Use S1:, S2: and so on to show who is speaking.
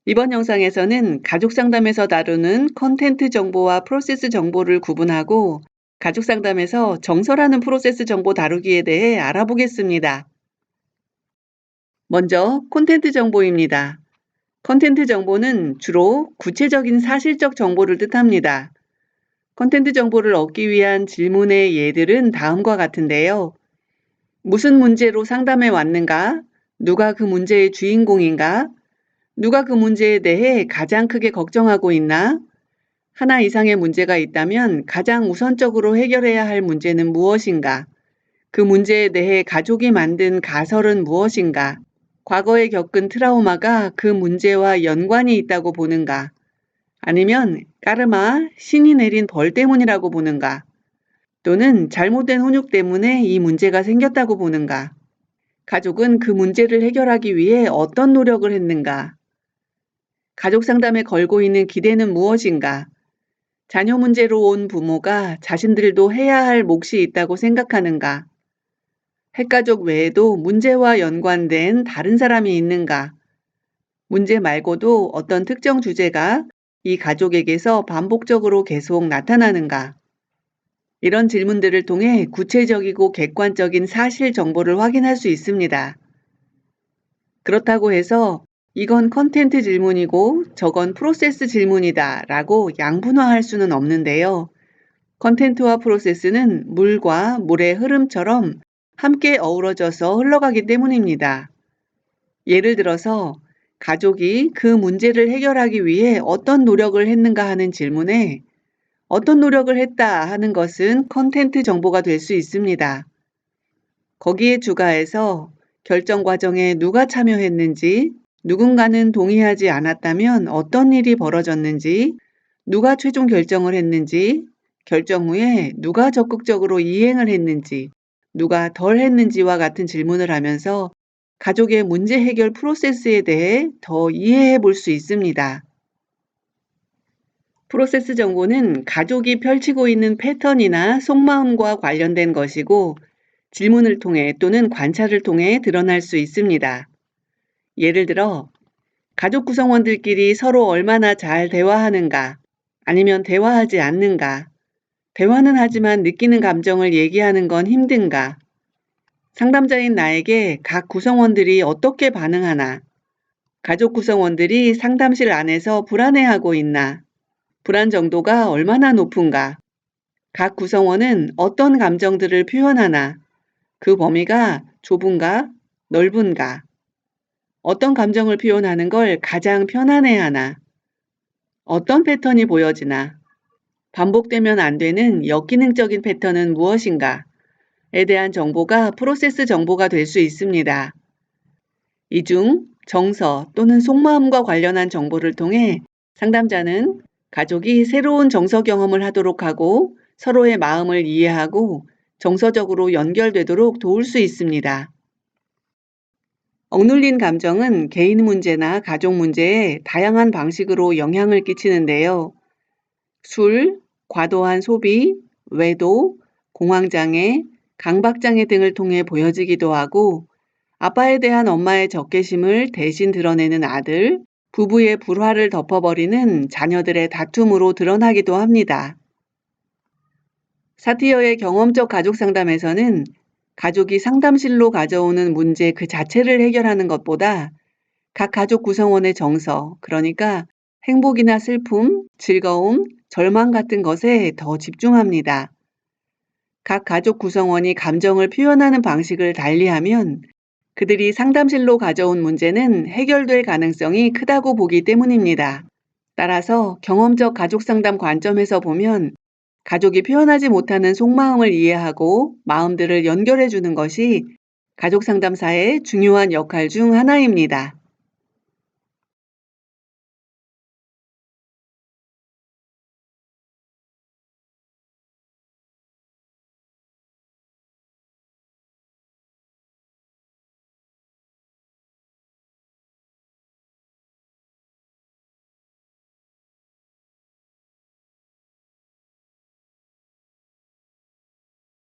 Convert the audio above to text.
S1: 이번 영상에서는 가족 상담에서 다루는 컨텐트 정보와 프로세스 정보를 구분하고 가족 상담에서 정서라는 프로세스 정보 다루기에 대해 알아보겠습니다. 먼저 콘텐트 정보입니다. 컨텐트 정보는 주로 구체적인 사실적 정보를 뜻합니다. 컨텐트 정보를 얻기 위한 질문의 예들은 다음과 같은데요. 무슨 문제로 상담해 왔는가? 누가 그 문제의 주인공인가? 누가 그 문제에 대해 가장 크게 걱정하고 있나? 하나 이상의 문제가 있다면 가장 우선적으로 해결해야 할 문제는 무엇인가? 그 문제에 대해 가족이 만든 가설은 무엇인가? 과거에 겪은 트라우마가 그 문제와 연관이 있다고 보는가? 아니면 까르마, 신이 내린 벌 때문이라고 보는가? 또는 잘못된 훈육 때문에 이 문제가 생겼다고 보는가? 가족은 그 문제를 해결하기 위해 어떤 노력을 했는가? 가족 상담에 걸고 있는 기대는 무엇인가? 자녀 문제로 온 부모가 자신들도 해야 할 몫이 있다고 생각하는가? 핵가족 외에도 문제와 연관된 다른 사람이 있는가? 문제 말고도 어떤 특정 주제가 이 가족에게서 반복적으로 계속 나타나는가? 이런 질문들을 통해 구체적이고 객관적인 사실 정보를 확인할 수 있습니다. 그렇다고 해서 이건 컨텐트 질문이고 저건 프로세스 질문이다 라고 양분화할 수는 없는데요. 컨텐트와 프로세스는 물과 물의 흐름처럼 함께 어우러져서 흘러가기 때문입니다. 예를 들어서 가족이 그 문제를 해결하기 위해 어떤 노력을 했는가 하는 질문에 어떤 노력을 했다 하는 것은 컨텐트 정보가 될 수 있습니다. 거기에 추가해서 결정 과정에 누가 참여했는지, 누군가는 동의하지 않았다면 어떤 일이 벌어졌는지, 누가 최종 결정을 했는지, 결정 후에 누가 적극적으로 이행을 했는지, 누가 덜 했는지와 같은 질문을 하면서 가족의 문제 해결 프로세스에 대해 더 이해해 볼 수 있습니다. 프로세스 정보는 가족이 펼치고 있는 패턴이나 속마음과 관련된 것이고 질문을 통해 또는 관찰을 통해 드러날 수 있습니다. 예를 들어 가족 구성원들끼리 서로 얼마나 잘 대화하는가, 아니면 대화하지 않는가, 대화는 하지만 느끼는 감정을 얘기하는 건 힘든가, 상담자인 나에게 각 구성원들이 어떻게 반응하나, 가족 구성원들이 상담실 안에서 불안해하고 있나, 불안 정도가 얼마나 높은가, 각 구성원은 어떤 감정들을 표현하나, 그 범위가 좁은가, 넓은가, 어떤 감정을 표현하는 걸 가장 편안해하나, 어떤 패턴이 보여지나, 반복되면 안 되는 역기능적인 패턴은 무엇인가에 대한 정보가 프로세스 정보가 될 수 있습니다. 이 중 정서 또는 속마음과 관련한 정보를 통해 상담자는 가족이 새로운 정서 경험을 하도록 하고 서로의 마음을 이해하고 정서적으로 연결되도록 도울 수 있습니다. 억눌린 감정은 개인 문제나 가족 문제에 다양한 방식으로 영향을 끼치는데요. 술, 과도한 소비, 외도, 공황장애, 강박장애 등을 통해 보여지기도 하고 아빠에 대한 엄마의 적개심을 대신 드러내는 아들, 부부의 불화를 덮어버리는 자녀들의 다툼으로 드러나기도 합니다. 사티어의 경험적 가족 상담에서는 가족이 상담실로 가져오는 문제 그 자체를 해결하는 것보다 각 가족 구성원의 정서, 그러니까 행복이나 슬픔, 즐거움, 절망 같은 것에 더 집중합니다. 각 가족 구성원이 감정을 표현하는 방식을 달리하면 그들이 상담실로 가져온 문제는 해결될 가능성이 크다고 보기 때문입니다. 따라서 경험적 가족 상담 관점에서 보면 가족이 표현하지 못하는 속마음을 이해하고 마음들을 연결해 주는 것이 가족 상담사의 중요한 역할 중 하나입니다.